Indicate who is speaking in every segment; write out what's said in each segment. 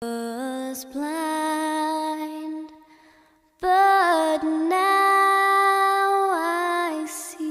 Speaker 1: Was blind, but now I see.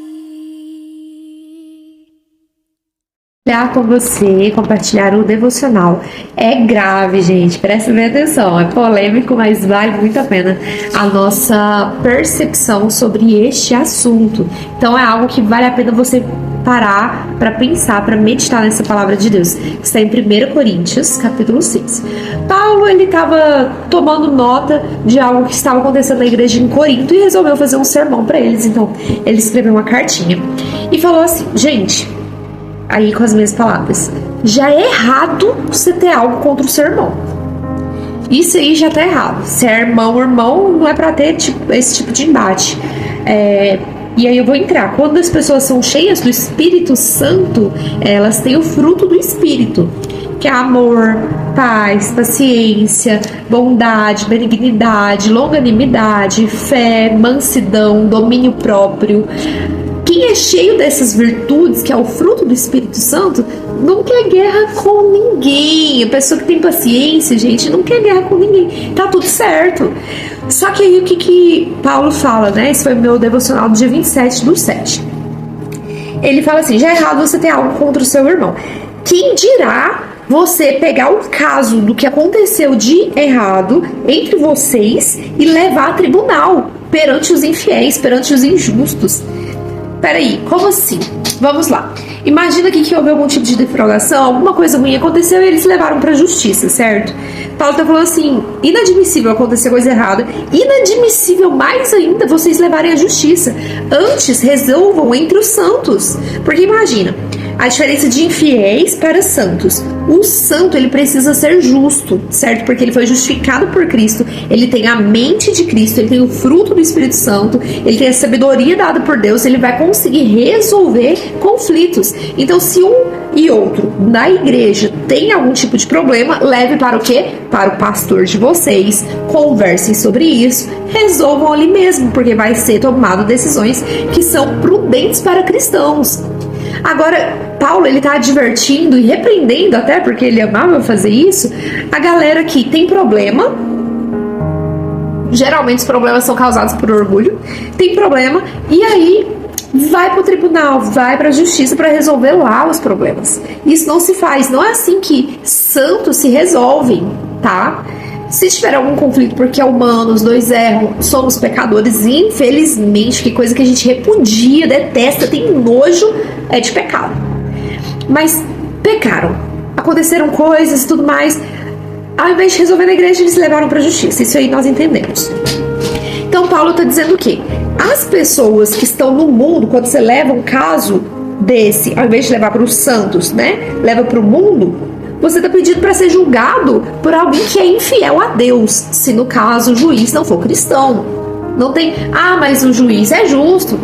Speaker 2: Compartilhar com você, compartilhar o devocional. É grave, gente, presta bem atenção. É polêmico, mas vale muito a pena a nossa percepção sobre este assunto. Então é algo que vale a pena você parar para pensar, para meditar nessa palavra de Deus, que está em 1 Coríntios, capítulo 6. Paulo, ele estava tomando nota de algo que estava acontecendo na igreja em Corinto e resolveu fazer um sermão para eles. Então, ele escreveu uma cartinha e falou assim: gente, aí com as minhas palavras, já é errado você ter algo contra o seu irmão. Isso aí já tá errado. Se é irmão, não é pra ter esse tipo de embate. E aí eu vou entrar. Quando as pessoas são cheias do Espírito Santo, elas têm o fruto do Espírito, que é amor, paz, paciência, bondade, benignidade, longanimidade, fé, mansidão, domínio próprio. Quem é cheio dessas virtudes, que é o fruto do Espírito Santo, não quer guerra com ninguém. A pessoa que tem paciência, gente, não quer guerra com ninguém. Tá tudo certo. Só que aí o que Paulo fala, né? Esse foi o meu devocional do dia 27/7. Ele fala assim: já é errado você ter algo contra o seu irmão. Quem dirá você pegar o caso do que aconteceu de errado entre vocês e levar a tribunal perante os infiéis, perante os injustos? Peraí, como assim? Vamos lá. Imagina que houve algum tipo de defraudação, alguma coisa ruim aconteceu e eles levaram pra justiça, certo? Paulo tá falando assim: inadmissível acontecer coisa errada, inadmissível mais ainda vocês levarem à justiça. Antes, resolvam entre os santos. Porque imagina, a diferença de infiéis para santos. O santo, ele precisa ser justo, certo? Porque ele foi justificado por Cristo, ele tem a mente de Cristo, ele tem o fruto do Espírito Santo, ele tem a sabedoria dada por Deus, ele vai conseguir resolver conflitos. Então, se um e outro na igreja tem algum tipo de problema, leve para o quê? Para o pastor de vocês, conversem sobre isso, resolvam ali mesmo, porque vai ser tomado decisões que são prudentes para cristãos. Agora, Paulo, ele tá advertindo e repreendendo, até porque ele amava fazer isso, a galera que tem problema. Geralmente os problemas são causados por orgulho. Tem problema, e aí vai pro tribunal, vai pra justiça para resolver lá os problemas. Isso não se faz, não é assim que santos se resolvem, tá? Se tiver algum conflito porque é humano, os dois erram, somos pecadores, infelizmente, que coisa que a gente repudia, detesta, tem nojo, é de pecado. Mas pecaram, aconteceram coisas e tudo mais, ao invés de resolver na igreja, eles levaram pra justiça. Isso aí nós entendemos. Então Paulo está dizendo o quê? As pessoas que estão no mundo, quando você leva um caso desse, ao invés de levar para os santos, né? Leva para o mundo, você está pedindo para ser julgado por alguém que é infiel a Deus, se no caso o juiz não for cristão. Não tem, mas o juiz é justo.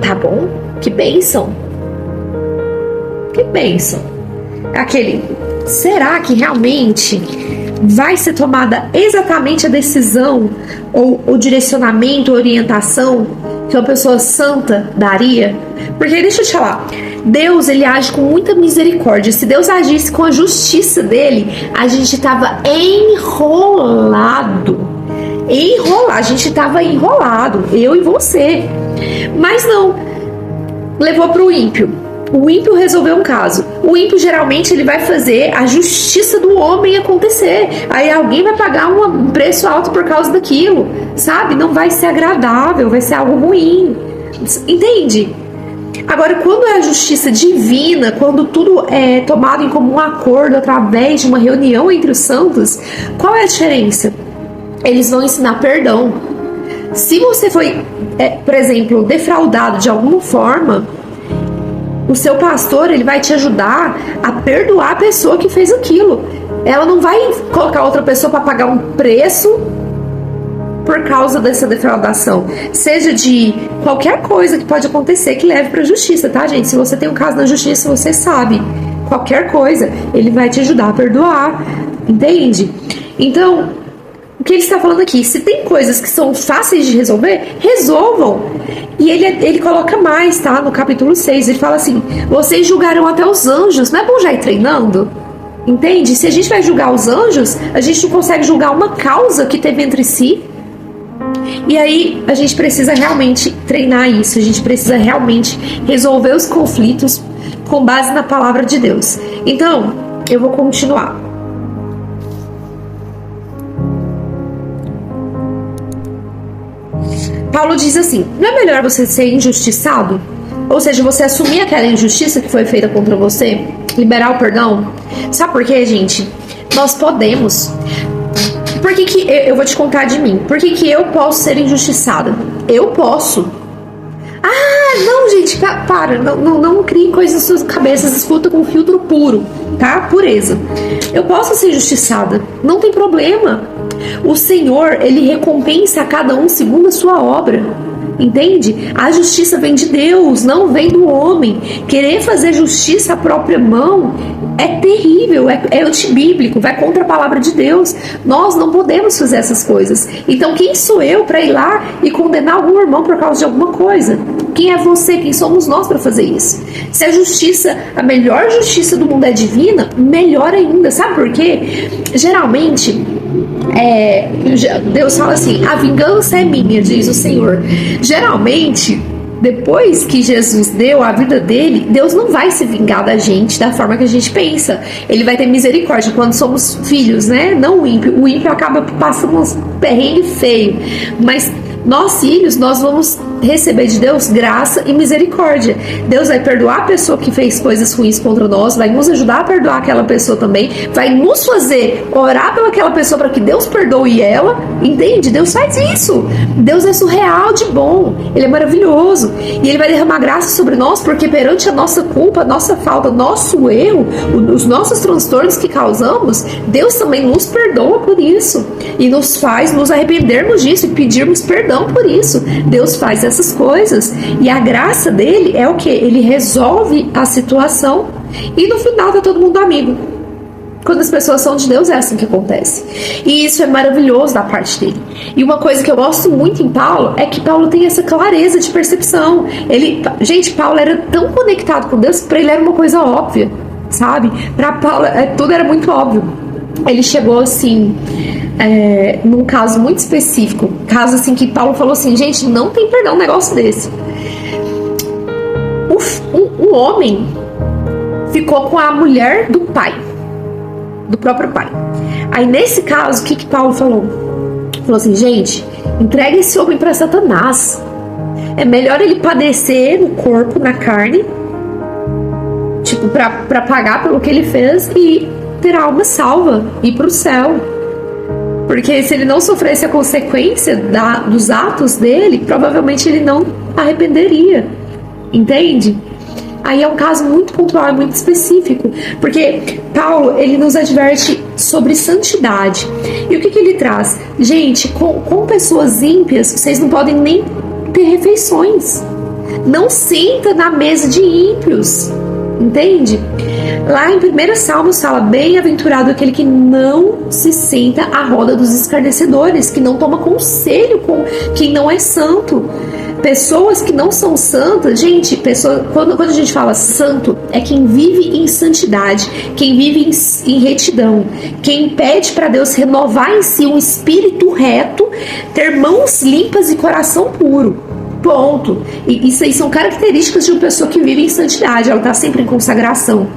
Speaker 2: Tá bom, que bênção. Que bênção. Aquele, será que realmente vai ser tomada exatamente a decisão ou o direcionamento, a orientação que uma pessoa santa daria? Porque deixa eu te falar, Deus, ele age com muita misericórdia. Se Deus agisse com a justiça dele, a gente tava enrolado, a gente tava enrolado, eu e você. Mas não, levou pro ímpio. O ímpio resolveu um caso. O ímpio, geralmente, ele vai fazer a justiça do homem acontecer. Aí alguém vai pagar um preço alto por causa daquilo, sabe? Não vai ser agradável, vai ser algo ruim. Entende? Agora, quando é a justiça divina, quando tudo é tomado em comum acordo através de uma reunião entre os santos, qual é a diferença? Eles vão ensinar perdão. Se você foi, por exemplo, defraudado de alguma forma, o seu pastor, ele vai te ajudar a perdoar a pessoa que fez aquilo. Ela não vai colocar outra pessoa para pagar um preço por causa dessa defraudação. Seja de qualquer coisa que pode acontecer que leve para a justiça, tá, gente? Se você tem um caso na justiça, você sabe. Qualquer coisa, ele vai te ajudar a perdoar. Entende? Então, o que ele está falando aqui? Se tem coisas que são fáceis de resolver, resolvam. E ele coloca mais, tá? No capítulo 6, ele fala assim: vocês julgarão até os anjos. Não é bom já ir treinando? Entende? Se a gente vai julgar os anjos, a gente não consegue julgar uma causa que teve entre si. E aí a gente precisa realmente treinar isso, a gente precisa realmente resolver os conflitos com base na palavra de Deus. Então, eu vou continuar. Paulo diz assim: não é melhor você ser injustiçado? Ou seja, você assumir aquela injustiça que foi feita contra você, liberar o perdão? Sabe por quê, gente? Nós podemos. Por que eu vou te contar de mim? Por que eu posso ser injustiçada? Eu posso. Ah, não, gente, para. Não crie coisas nas suas cabeças. Escuta com filtro puro, tá? Pureza. Eu posso ser injustiçada. Não tem problema. O Senhor, Ele recompensa a cada um segundo a sua obra. Entende? A justiça vem de Deus, não vem do homem. Querer fazer justiça à própria mão é terrível, é antibíblico, vai contra a palavra de Deus. Nós não podemos fazer essas coisas. Então quem sou eu para ir lá e condenar algum irmão por causa de alguma coisa? Quem é você? Quem somos nós para fazer isso? Se a justiça, a melhor justiça do mundo é divina, melhor ainda. Sabe por quê? Geralmente Deus fala assim: a vingança é minha, diz o Senhor. Geralmente, depois que Jesus deu a vida dele, Deus não vai se vingar da gente da forma que a gente pensa. Ele vai ter misericórdia quando somos filhos, né? Não o ímpio. O ímpio acaba passando uns perrengues feios. Mas nós, filhos, nós vamos receber de Deus graça e misericórdia. Deus vai perdoar a pessoa que fez coisas ruins contra nós, vai nos ajudar a perdoar aquela pessoa também, vai nos fazer orar pelaquela pessoa para que Deus perdoe ela, entende? Deus faz isso. Deus é surreal de bom, Ele é maravilhoso, e Ele vai derramar graça sobre nós, porque perante a nossa culpa, a nossa falta, nosso erro, os nossos transtornos que causamos, Deus também nos perdoa por isso, e nos faz nos arrependermos disso e pedirmos perdão por isso. Deus faz essas coisas, e a graça dele é o que? Ele resolve a situação e no final tá todo mundo amigo. Quando as pessoas são de Deus, é assim que acontece. E isso é maravilhoso da parte dele. E uma coisa que eu gosto muito em Paulo é que Paulo tem essa clareza de percepção. Gente, Paulo era tão conectado com Deus que para ele era uma coisa óbvia, sabe? Para Paulo tudo era muito óbvio. Ele chegou assim, num caso muito específico, caso assim que Paulo falou assim: gente, não tem perdão um negócio desse. Um homem ficou com a mulher do pai, do próprio pai. Aí nesse caso, o que Paulo falou? Falou assim: gente, entrega esse homem para Satanás. É melhor ele padecer no corpo, na carne, tipo, para pagar pelo que ele fez e ter a alma salva, ir para o céu. Porque se ele não sofresse a consequência dos atos dele, provavelmente ele não arrependeria. Entende? Aí é um caso muito pontual, é muito específico, porque Paulo, ele nos adverte sobre santidade. E o que ele traz? Gente, com pessoas ímpias, vocês não podem nem ter refeições. Não senta na mesa de ímpios. Entende? Lá em 1 Salmos fala: bem-aventurado aquele que não se senta à roda dos escarnecedores, que não toma conselho com quem não é santo. Pessoas que não são santas, gente, quando a gente fala santo, é quem vive em santidade, quem vive em retidão, quem pede para Deus renovar em si um espírito reto, ter mãos limpas e coração puro. Ponto. E isso aí são características de uma pessoa que vive em santidade. Ela está sempre em consagração,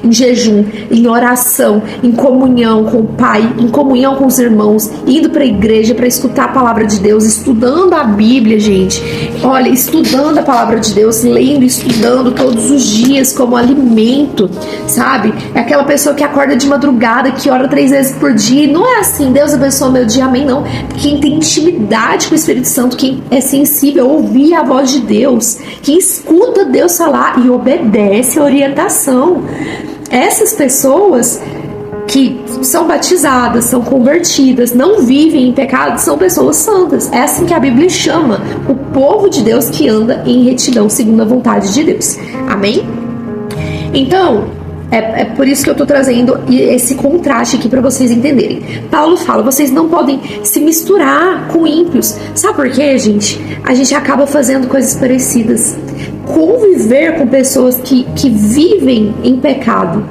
Speaker 2: em jejum, em oração, em comunhão com o Pai, em comunhão com os irmãos, indo para a igreja para escutar a palavra de Deus, estudando a Bíblia, gente. Olha, estudando a palavra de Deus, lendo, estudando todos os dias como alimento, sabe? É aquela pessoa que acorda de madrugada, que ora 3 vezes por dia. E não é assim: Deus abençoe meu dia, amém, não. Quem tem intimidade com o Espírito Santo, quem é sensível a ouvir a voz de Deus, quem escuta Deus falar e obedece a orientação. Essas pessoas que são batizadas, são convertidas, não vivem em pecado, são pessoas santas. É assim que a Bíblia chama o povo de Deus que anda em retidão segundo a vontade de Deus. Amém? Então, é por isso que eu estou trazendo esse contraste aqui para vocês entenderem. Paulo fala: vocês não podem se misturar com ímpios. Sabe por quê, gente? A gente acaba fazendo coisas parecidas. Conviver com pessoas que vivem em pecado,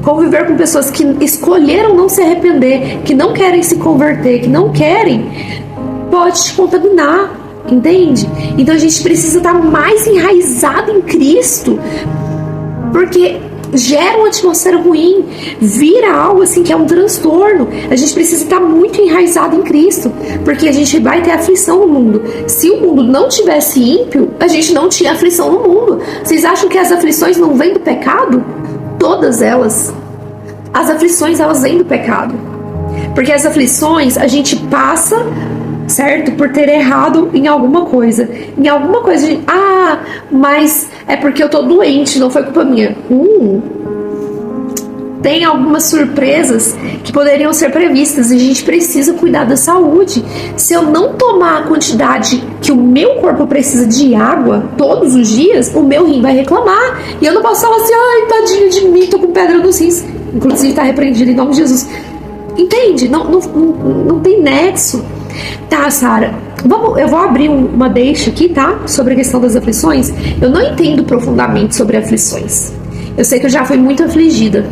Speaker 2: conviver com pessoas que escolheram não se arrepender, que não querem se converter, que não querem, pode te contaminar, entende? Então a gente precisa estar mais enraizado em Cristo, porque gera uma atmosfera ruim, vira algo assim que é um transtorno. A gente precisa estar muito enraizado em Cristo, porque a gente vai ter aflição no mundo. Se o mundo não tivesse ímpio, a gente não tinha aflição no mundo. Vocês acham que as aflições não vêm do pecado? Todas elas. As aflições, elas vêm do pecado. Porque as aflições, a gente passa, certo? Por ter errado em alguma coisa. Em alguma coisa, mas é porque eu tô doente, não foi culpa minha. Tem algumas surpresas que poderiam ser previstas e a gente precisa cuidar da saúde. Se eu não tomar a quantidade que o meu corpo precisa de água todos os dias, o meu rim vai reclamar. E eu não posso falar assim, ai, tadinho de mim, tô com pedra nos rins. Inclusive tá repreendido em nome de Jesus. Entende? Não tem nexo. Tá, Sara, eu vou abrir uma deixa aqui, tá? Sobre a questão das aflições. Eu não entendo profundamente sobre aflições. Eu sei que eu já fui muito afligida.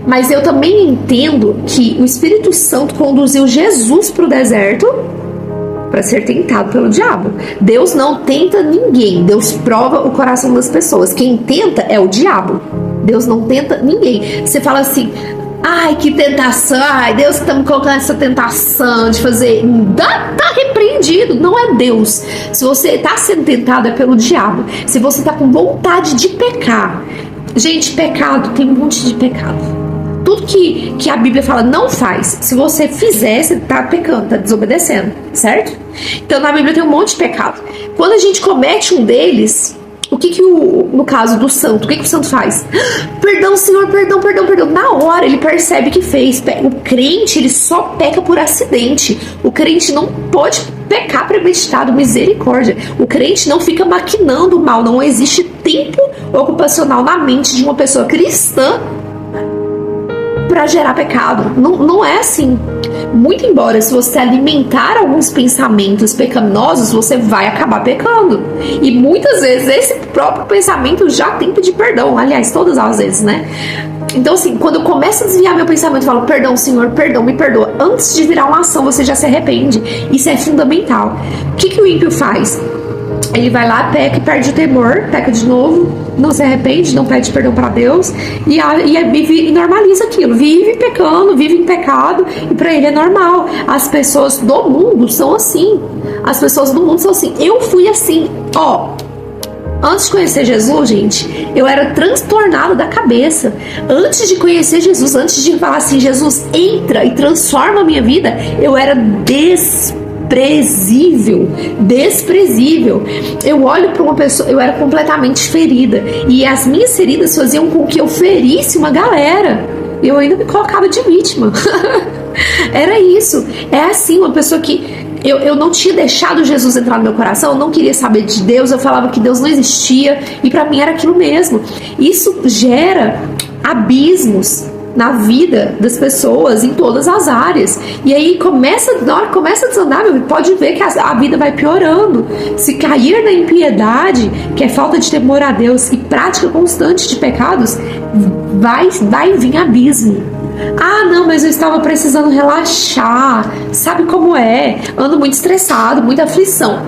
Speaker 2: Mas eu também entendo que o Espírito Santo conduziu Jesus para o deserto para ser tentado pelo diabo. Deus não tenta ninguém. Deus prova o coração das pessoas. Quem tenta é o diabo. Deus não tenta ninguém. Você fala assim, ai, que tentação, ai, Deus está me colocando essa tentação de fazer. Tá repreendido, não é Deus. Se você está sendo tentado, é pelo diabo. Se você está com vontade de pecar. Gente, pecado, tem um monte de pecado. Tudo que a Bíblia fala não faz. Se você fizer, você está pecando, está desobedecendo, certo? Então na Bíblia tem um monte de pecado. Quando a gente comete um deles, no caso do santo, o que o santo faz? Perdão, Senhor, perdão. Na hora ele percebe que fez. O crente, ele só peca por acidente. O crente não pode pecar premeditado, misericórdia. O crente não fica maquinando o mal. Não existe tempo ocupacional na mente de uma pessoa cristã para gerar pecado. Não é assim. Muito embora, se você alimentar alguns pensamentos pecaminosos, você vai acabar pecando. E muitas vezes esse próprio pensamento já tem que pedir perdão. Aliás, todas as vezes, né? Então, assim, quando eu começo a desviar meu pensamento, eu falo, perdão, Senhor, perdão, me perdoa. Antes de virar uma ação, você já se arrepende. Isso é fundamental. O que o ímpio faz? Ele vai lá, peca e perde o temor, peca de novo, não se arrepende, não pede perdão para Deus e normaliza aquilo, vive pecando, vive em pecado e para ele é normal. As pessoas do mundo são assim. As pessoas do mundo são assim. Eu fui assim, antes de conhecer Jesus, gente, eu era transtornada da cabeça. Antes de conhecer Jesus, antes de falar assim, Jesus, entra e transforma a minha vida, eu era desprezível. Eu olho para uma pessoa, eu era completamente ferida. E as minhas feridas faziam com que eu ferisse uma galera. Eu ainda me colocava de vítima. Era isso. É assim, uma pessoa que eu não tinha deixado Jesus entrar no meu coração, eu não queria saber de Deus, eu falava que Deus não existia, e para mim era aquilo mesmo. Isso gera abismos na vida das pessoas em todas as áreas. E aí na hora que começa a desandar, pode ver que a vida vai piorando. Se cair na impiedade, que é falta de temor a Deus e prática constante de pecados, vai vir abismo. Não, mas eu estava precisando relaxar. Sabe como é? Ando muito estressado, muita aflição.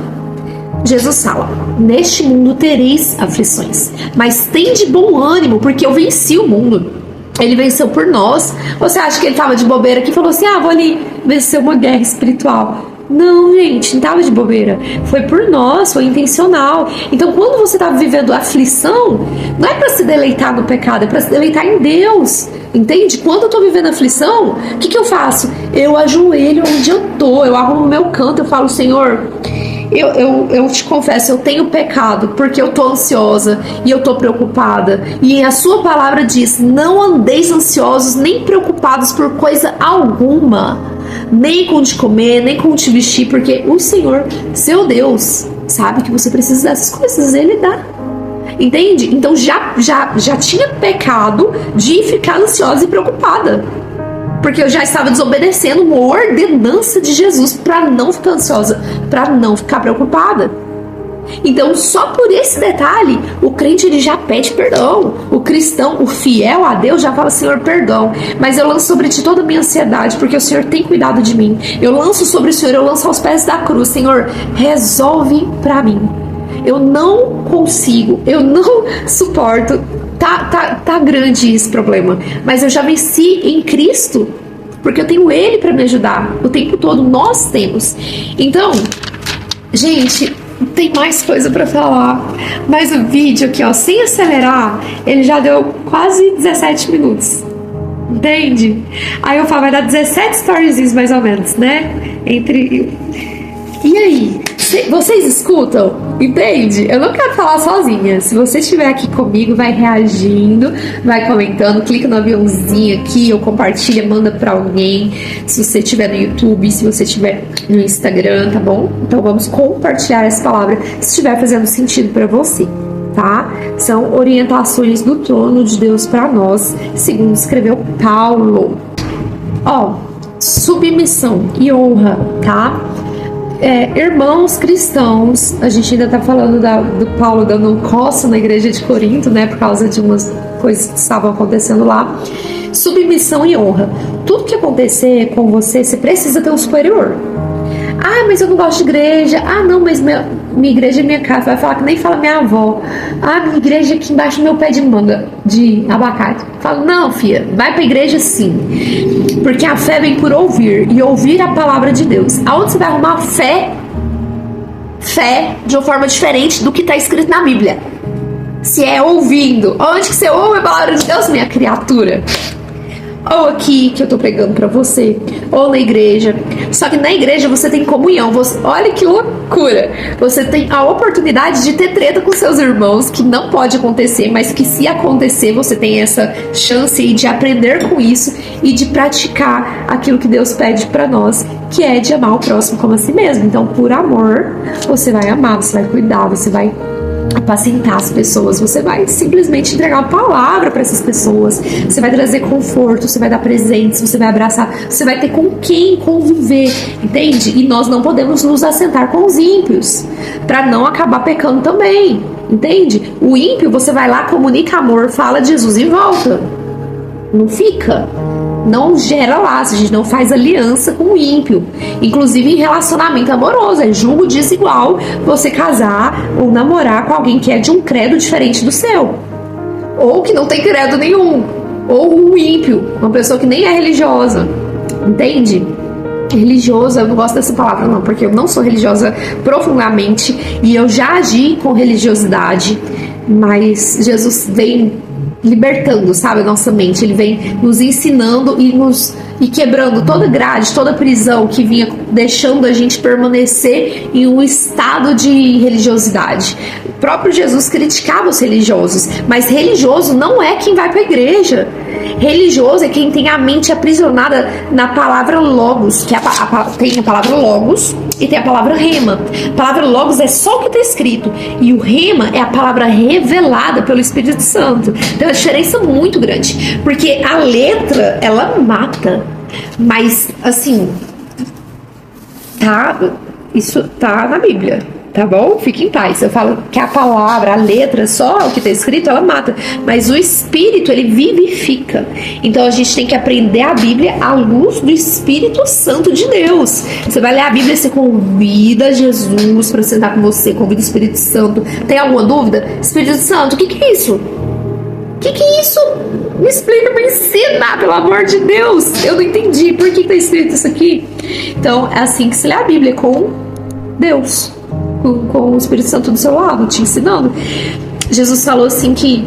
Speaker 2: Jesus fala, neste mundo tereis aflições, mas tem de bom ânimo, porque eu venci o mundo. Ele venceu por nós. Você acha que ele estava de bobeira aqui e falou assim, vou ali vencer uma guerra espiritual? Não, gente, não estava de bobeira. Foi por nós, foi intencional. Então, quando você está vivendo aflição, não é para se deleitar no pecado, é para se deleitar em Deus. Entende? Quando eu estou vivendo aflição, o que eu faço? Eu ajoelho onde eu tô, eu arrumo meu canto, eu falo, Senhor, eu te confesso, eu tenho pecado porque eu tô ansiosa e eu tô preocupada. E a sua palavra diz, não andeis ansiosos nem preocupados por coisa alguma, nem com te comer, nem com te vestir, porque o Senhor, seu Deus, sabe que você precisa dessas coisas, Ele dá. Entende? Então já tinha pecado de ficar ansiosa e preocupada, porque eu já estava desobedecendo uma ordenança de Jesus para não ficar ansiosa, para não ficar preocupada. Então, só por esse detalhe, o crente ele já pede perdão. O cristão, o fiel a Deus, já fala: Senhor, perdão, mas eu lanço sobre ti toda a minha ansiedade, porque o Senhor tem cuidado de mim. Eu lanço sobre o Senhor, eu lanço aos pés da cruz. Senhor, resolve pra mim. Eu não consigo, eu não suporto. Tá grande esse problema, mas eu já venci em Cristo, porque eu tenho Ele para me ajudar o tempo todo. Nós temos. Então, gente, tem mais coisa para falar, mas o vídeo aqui, ó, sem acelerar, ele já deu quase 17 minutos, entende? Aí eu falo, vai dar 17 stories mais ou menos, né? E aí, vocês escutam? Entende? Eu não quero falar sozinha. Se você estiver aqui comigo, vai reagindo, vai comentando, clica no aviãozinho aqui, ou compartilha, manda pra alguém. Se você estiver no YouTube, se você estiver no Instagram, tá bom? Então vamos compartilhar essa palavra se estiver fazendo sentido pra você, tá? São orientações do trono de Deus pra nós, segundo escreveu Paulo. Ó, submissão e honra, tá? Irmãos cristãos, a gente ainda tá falando do Paulo dando um coço na igreja de Corinto, né, por causa de umas coisas que estavam acontecendo lá. Submissão e honra. Tudo que acontecer com você, você precisa ter um superior. Ah, mas eu não gosto de igreja. Ah, não, mas minha igreja é minha casa. Vai falar que nem fala minha avó. Ah, minha igreja é aqui embaixo do meu pé de manga, de abacate. Fala, não, filha, vai pra igreja sim. Porque a fé vem por ouvir, e ouvir a palavra de Deus. Aonde você vai arrumar fé? Fé de uma forma diferente do que está escrito na Bíblia. Se é ouvindo. Onde que você ouve a palavra de Deus, minha criatura? Ou aqui que eu tô pregando pra você, ou na igreja. Só que na igreja você tem comunhão. Olha que loucura. Você tem a oportunidade de ter treta com seus irmãos, que não pode acontecer, mas que se acontecer, você tem essa chance aí de aprender com isso e de praticar aquilo que Deus pede pra nós, que é de amar o próximo como a si mesmo. Então, por amor, você vai amar, você vai cuidar, você vai apacentar as pessoas, você vai simplesmente entregar uma palavra para essas pessoas, você vai trazer conforto, você vai dar presentes, você vai abraçar, você vai ter com quem conviver, entende? E nós não podemos nos assentar com os ímpios, para não acabar pecando também, entende? O ímpio, você vai lá, comunica amor, fala de Jesus e volta, não fica. Não gera laço, a gente não faz aliança com o ímpio. Inclusive em relacionamento amoroso, é julgo desigual você casar ou namorar com alguém que é de um credo diferente do seu, ou que não tem credo nenhum, ou um ímpio, uma pessoa que nem é religiosa, entende? Religiosa, eu não gosto dessa palavra não, porque eu não sou religiosa profundamente e eu já agi com religiosidade, mas Jesus vem libertando, sabe, a nossa mente. Ele vem nos ensinando e quebrando toda grade, toda prisão que vinha deixando a gente permanecer em um estado de religiosidade. O próprio Jesus criticava os religiosos, mas religioso não é quem vai para a igreja. Religioso é quem tem a mente aprisionada na palavra logos, que tem a palavra logos e tem a palavra rema. A palavra logos é só o que está escrito, e o rema é a palavra revelada pelo Espírito Santo. Então a diferença é muito grande, porque a letra, ela mata, mas assim, isso tá na Bíblia, tá bom? Fique em paz. Eu falo que a palavra, a letra, só o que está escrito, ela mata, mas o Espírito, ele vivifica. Então a gente tem que aprender a Bíblia à luz do Espírito Santo de Deus. Você vai ler a Bíblia, você convida Jesus para sentar com você, convida o Espírito Santo. Tem alguma dúvida? Espírito Santo, o que é isso? O que é isso? Me explica, me ensina, pelo amor de Deus. Eu não entendi. Por que está escrito isso aqui? Então, é assim que se lê a Bíblia, com Deus, com o Espírito Santo do seu lado, te ensinando. Jesus falou assim que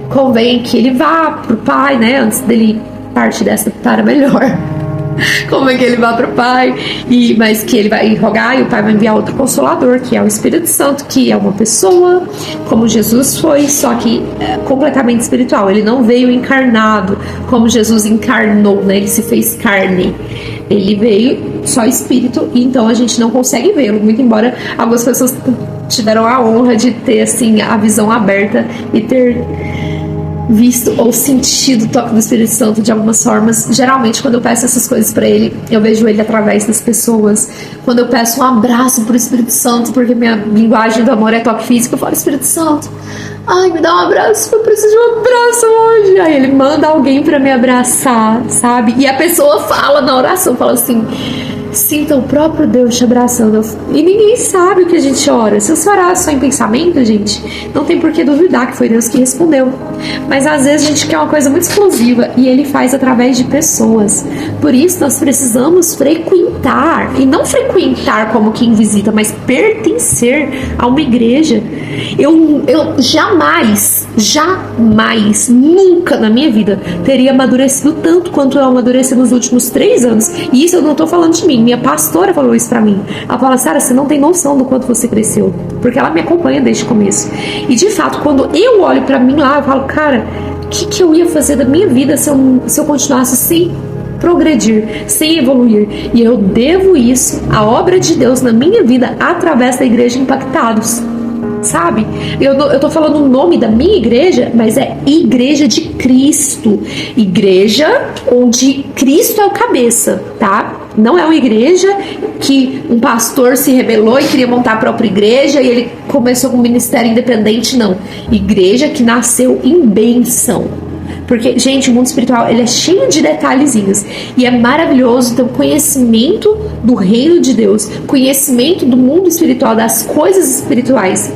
Speaker 2: convém que ele vá pro Pai, né? Antes dele partir dessa para melhor. Como é que ele vai para o Pai, mas que ele vai rogar e o Pai vai enviar outro Consolador, que é o Espírito Santo, que é uma pessoa, como Jesus foi, só que completamente espiritual. Ele não veio encarnado, como Jesus encarnou, né? Ele se fez carne. Ele veio só espírito, e então a gente não consegue vê-lo, muito embora algumas pessoas tiveram a honra de ter assim a visão aberta e ter visto ou sentido o toque do Espírito Santo de algumas formas. Geralmente, quando eu peço essas coisas pra ele, eu vejo ele através das pessoas. Quando eu peço um abraço pro Espírito Santo, porque minha linguagem do amor é toque físico, eu falo: Espírito Santo, ai, me dá um abraço, eu preciso de um abraço hoje. Aí ele manda alguém pra me abraçar, sabe? E a pessoa fala na oração, fala assim: sinta o próprio Deus te abraçando. E ninguém sabe o que a gente ora. Se você orar só em pensamento, gente, não tem por que duvidar que foi Deus que respondeu. Mas às vezes a gente quer uma coisa muito explosiva e ele faz através de pessoas. Por isso nós precisamos frequentar, e não frequentar como quem visita, mas pertencer a uma igreja. Eu jamais, nunca na minha vida teria amadurecido tanto quanto eu amadureci nos últimos 3 anos. E isso eu não tô falando de mim. Minha pastora falou isso pra mim. Ela fala: Sara, você não tem noção do quanto você cresceu. Porque ela me acompanha desde o começo. E de fato, quando eu olho pra mim lá, eu falo: cara, o que eu ia fazer da minha vida se eu continuasse sem progredir, sem evoluir? E eu devo isso à obra de Deus na minha vida através da Igreja Impactados. Sabe? Eu tô falando o nome da minha igreja, mas é Igreja de Cristo. Igreja onde Cristo é o cabeça, tá? Não é uma igreja que um pastor se rebelou e queria montar a própria igreja e ele começou com um ministério independente, não. Igreja que nasceu em bênção. Porque, gente, o mundo espiritual, ele é cheio de detalhezinhos. E é maravilhoso ter um conhecimento do reino de Deus, conhecimento do mundo espiritual, das coisas espirituais,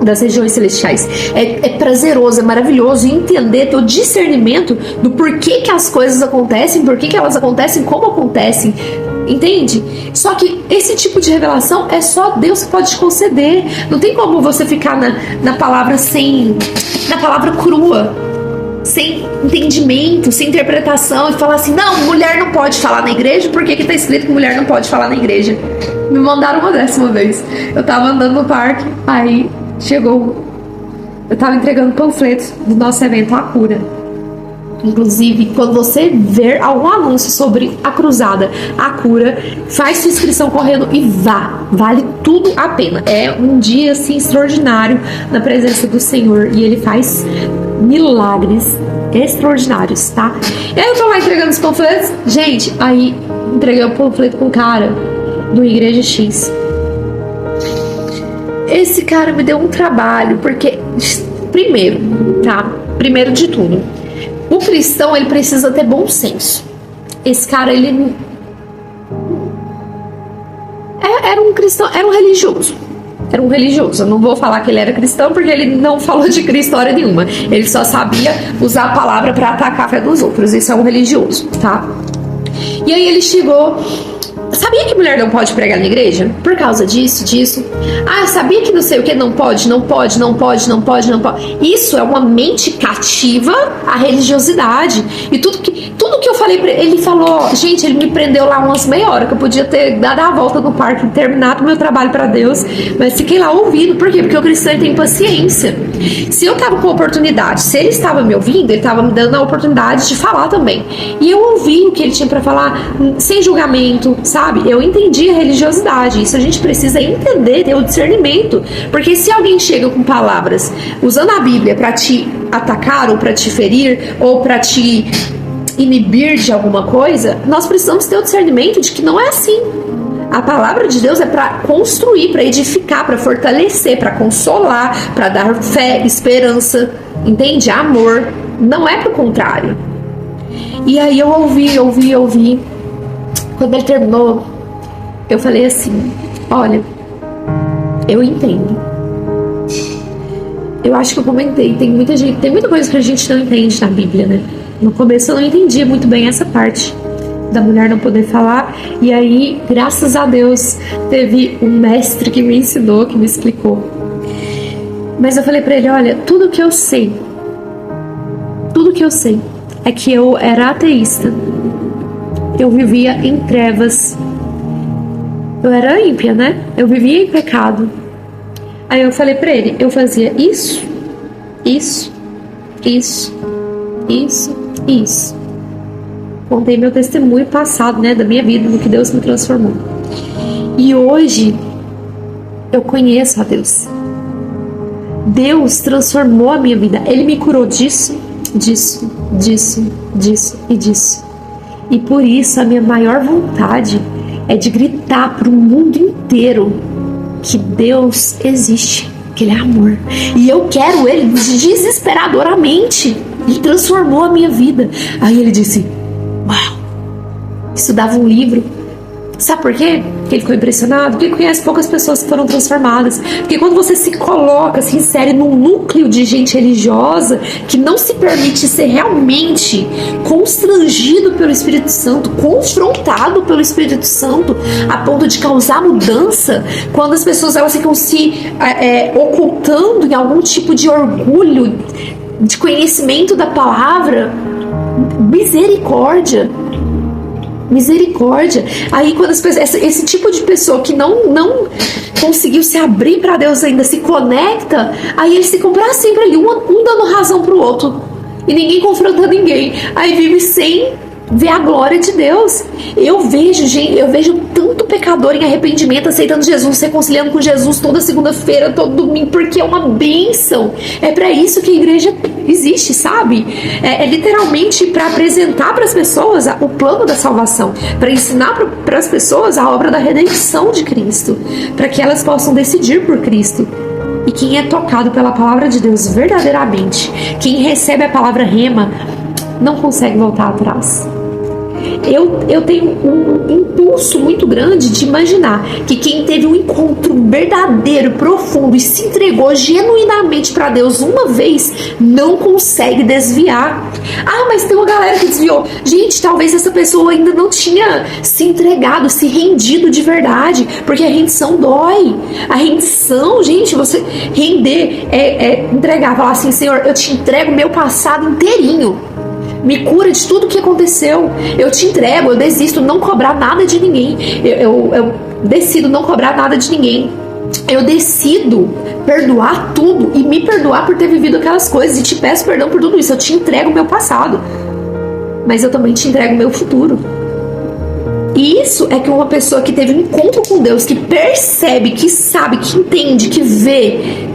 Speaker 2: das regiões celestiais. É prazeroso, é maravilhoso entender, ter o discernimento do porquê que as coisas acontecem, por que elas acontecem, como acontecem. Entende? Só que esse tipo de revelação é só Deus que pode te conceder. Não tem como você ficar na palavra na palavra crua, sem entendimento, sem interpretação, e falar assim: não, mulher não pode falar na igreja, por que tá escrito que mulher não pode falar na igreja? Me mandaram uma dessa uma vez. Eu tava andando no parque, aí chegou, eu tava entregando panfletos do nosso evento A Cura. Inclusive, quando você ver algum anúncio sobre a cruzada, a cura, faz sua inscrição correndo e vá. Vale tudo a pena. É um dia assim extraordinário na presença do Senhor e Ele faz milagres extraordinários, tá? E aí eu tô lá entregando os panfletos. Gente, aí entreguei o panfleto com um cara do Igreja X. Esse cara me deu um trabalho, porque primeiro de tudo, o cristão, ele precisa ter bom senso. Esse cara, ele era um cristão, era um religioso. Era um religioso. Eu não vou falar que ele era cristão, porque ele não falou de Cristo hora nenhuma. Ele só sabia usar a palavra para atacar a fé dos outros. Isso é um religioso, tá? E aí ele chegou: sabia que mulher não pode pregar na igreja? Por causa disso. Ah, sabia que não sei o que, não pode. Isso é uma mente cativa à religiosidade. E tudo que eu falei pra ele falou: gente, ele me prendeu lá umas meia hora, que eu podia ter dado a volta no parque, terminado o meu trabalho pra Deus, mas fiquei lá ouvindo. Por quê? Porque o cristão tem paciência. Se eu tava com oportunidade, se ele estava me ouvindo, ele estava me dando a oportunidade de falar também. E eu ouvi o que ele tinha pra falar, sem julgamento, sabe? Eu entendi a religiosidade. Isso a gente precisa entender, ter o discernimento. Porque se alguém chega com palavras usando a Bíblia pra te atacar, ou pra te ferir, ou pra te inibir de alguma coisa, nós precisamos ter o discernimento de que não é assim. A palavra de Deus é para construir, para edificar, para fortalecer, para consolar, para dar fé, esperança, entende? Amor. Não é pro contrário. E aí eu ouvi. Quando ele terminou, eu falei assim: olha, eu entendo. Eu acho que eu comentei, tem muita coisa que a gente não entende na Bíblia, né? No começo eu não entendia muito bem essa parte da mulher não poder falar, e aí, graças a Deus, teve um mestre que me ensinou, que me explicou. Mas eu falei pra ele: olha, tudo que eu sei é que eu era ateísta, eu vivia em trevas, eu era ímpia, né? Eu vivia em pecado. Aí eu falei pra ele: eu fazia isso. Contei meu testemunho passado, né, da minha vida, no que Deus me transformou. E hoje eu conheço a Deus. Deus transformou a minha vida. Ele me curou disso, disso, disso, disso e disso. E por isso a minha maior vontade é de gritar para o mundo inteiro que Deus existe, que Ele é amor. E eu quero Ele desesperadoramente. Ele transformou a minha vida. Aí ele disse, uau, estudava um livro. Sabe por quê? Porque ele ficou impressionado, porque ele conhece poucas pessoas que foram transformadas. Porque quando você se coloca, se insere num núcleo de gente religiosa que não se permite ser realmente constrangido pelo Espírito Santo, confrontado pelo Espírito Santo, a ponto de causar mudança, quando as pessoas elas ficam se ocultando em algum tipo de orgulho, de conhecimento da palavra, misericórdia. Aí quando as pessoas, esse tipo de pessoa que não conseguiu se abrir para Deus ainda se conecta, aí eles ficam pra sempre ali, um dando razão pro outro e ninguém confrontando ninguém, aí vive sem ver a glória de Deus. Eu vejo tanto pecador em arrependimento, aceitando Jesus, se reconciliando com Jesus toda segunda-feira, todo domingo, porque é uma bênção. É para isso que a igreja existe, sabe? É literalmente para apresentar para as pessoas o plano da salvação, para ensinar para as pessoas a obra da redenção de Cristo, para que elas possam decidir por Cristo. E quem é tocado pela palavra de Deus verdadeiramente, quem recebe a palavra rema, não consegue voltar atrás. Eu tenho um impulso muito grande de imaginar que quem teve um encontro verdadeiro, profundo e se entregou genuinamente para Deus uma vez, não consegue desviar. Ah, mas tem uma galera que desviou. Gente, talvez essa pessoa ainda não tinha se entregado, se rendido de verdade, porque a rendição dói. A rendição, gente, você render entregar, falar assim, Senhor, eu te entrego meu passado inteirinho. Me cura de tudo que aconteceu. Eu te entrego, eu desisto, não cobrar nada de ninguém. Eu decido não cobrar nada de ninguém. Eu decido perdoar tudo e me perdoar por ter vivido aquelas coisas. E te peço perdão por tudo isso. Eu te entrego o meu passado, mas eu também te entrego o meu futuro. E isso é que uma pessoa que teve um encontro com Deus, que percebe, que sabe, que entende, que vê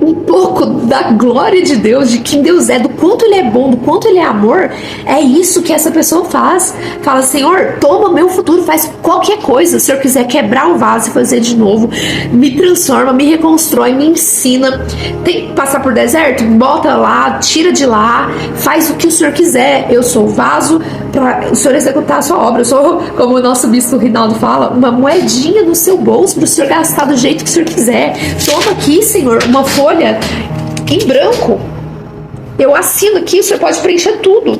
Speaker 2: um pouco da glória de Deus, de quem Deus é, do quanto Ele é bom, do quanto Ele é amor, é isso que essa pessoa faz. Fala, Senhor, toma meu futuro, faz qualquer coisa. Se o Senhor quiser quebrar o vaso e fazer de novo, me transforma, me reconstrói, me ensina. Tem que passar por deserto? Bota lá, tira de lá, faz o que o Senhor quiser. Eu sou o vaso para o Senhor executar a sua obra. Eu sou, como o nosso bispo Rinaldo fala, uma moedinha no seu bolso para o Senhor gastar do jeito que o Senhor quiser. Toma aqui, Senhor, uma folha em branco, eu assino aqui, o Senhor pode preencher tudo,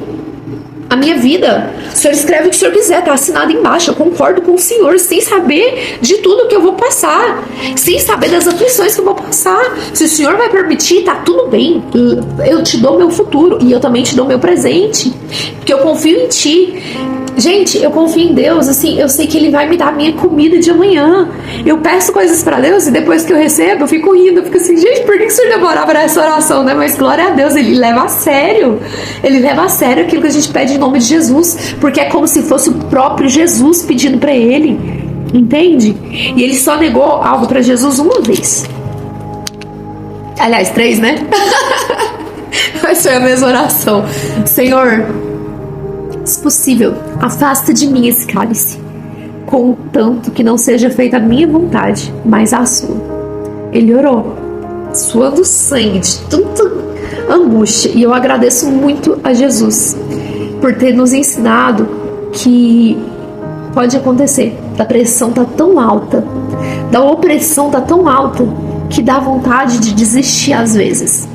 Speaker 2: a minha vida, o Senhor escreve o que o Senhor quiser, tá assinado embaixo, eu concordo com o Senhor, sem saber de tudo que eu vou passar, sem saber das aflições que eu vou passar. Se o Senhor vai permitir, tá tudo bem, eu te dou meu futuro e eu também te dou meu presente, porque eu confio em Ti. Gente, eu confio em Deus, assim, eu sei que Ele vai me dar a minha comida de amanhã. Eu peço coisas pra Deus e depois que eu recebo, eu fico rindo, eu fico assim, gente, por que o Senhor demorava nessa oração, né? Mas glória a Deus, Ele leva a sério. Ele leva a sério aquilo que a gente pede em nome de Jesus, porque é como se fosse o próprio Jesus pedindo pra Ele, entende? E Ele só negou algo pra Jesus uma vez. Aliás, 3, né? Mas foi a mesma oração. Senhor, se possível, afasta de mim esse cálice, contanto que não seja feita a minha vontade, mas a sua. Ele orou, suando sangue de tanta angústia, e eu agradeço muito a Jesus por ter nos ensinado que pode acontecer, da pressão tá tão alta, da opressão tá tão alta, que dá vontade de desistir às vezes.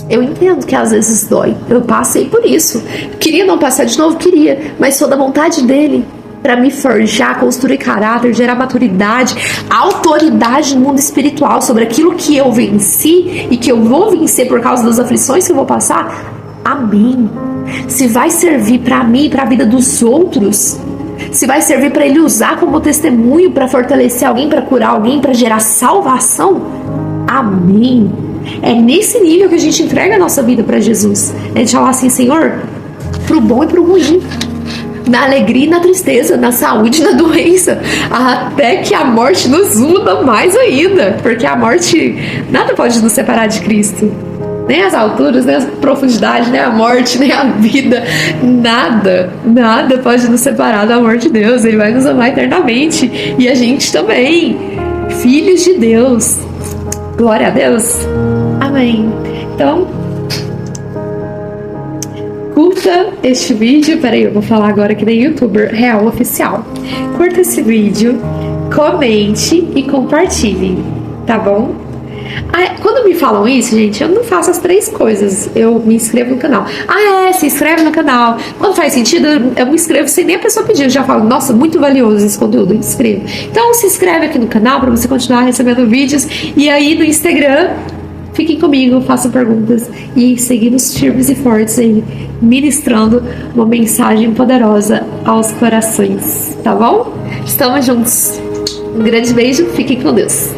Speaker 2: Eu entendo que às vezes dói. Eu passei por isso. Queria não passar de novo? Queria. Mas sou da vontade dele para me forjar, construir caráter, gerar maturidade, autoridade no mundo espiritual sobre aquilo que eu venci e que eu vou vencer por causa das aflições que eu vou passar. Amém. Se vai servir para mim e para a vida dos outros, se vai servir para ele usar como testemunho para fortalecer alguém, para curar alguém, para gerar salvação, amém. É nesse nível que a gente entrega a nossa vida para Jesus. A gente fala assim, Senhor, pro bom e pro ruim, na alegria e na tristeza, na saúde e na doença, até que a morte nos una mais ainda, porque a morte, nada pode nos separar de Cristo. Nem as alturas, nem a profundidade, nem a morte, nem a vida, nada pode nos separar do amor de Deus. Ele vai nos amar eternamente. E a gente também. Filhos de Deus. Glória a Deus. Amém. Então, curta este vídeo. Peraí, eu vou falar agora que nem youtuber real oficial. Curta esse vídeo, comente e compartilhe, tá bom? Quando me falam isso, gente, eu não faço as 3 coisas. Eu me inscrevo no canal. Se inscreve no canal. Quando faz sentido, eu me inscrevo sem nem a pessoa pedir. Eu já falo, nossa, muito valioso esse conteúdo, inscreva. Então se inscreve aqui no canal para você continuar recebendo vídeos. E aí no Instagram, fiquem comigo, façam perguntas e seguimos firmes e fortes aí, ministrando uma mensagem poderosa aos corações, tá bom? Estamos juntos. Um grande beijo, fiquem com Deus.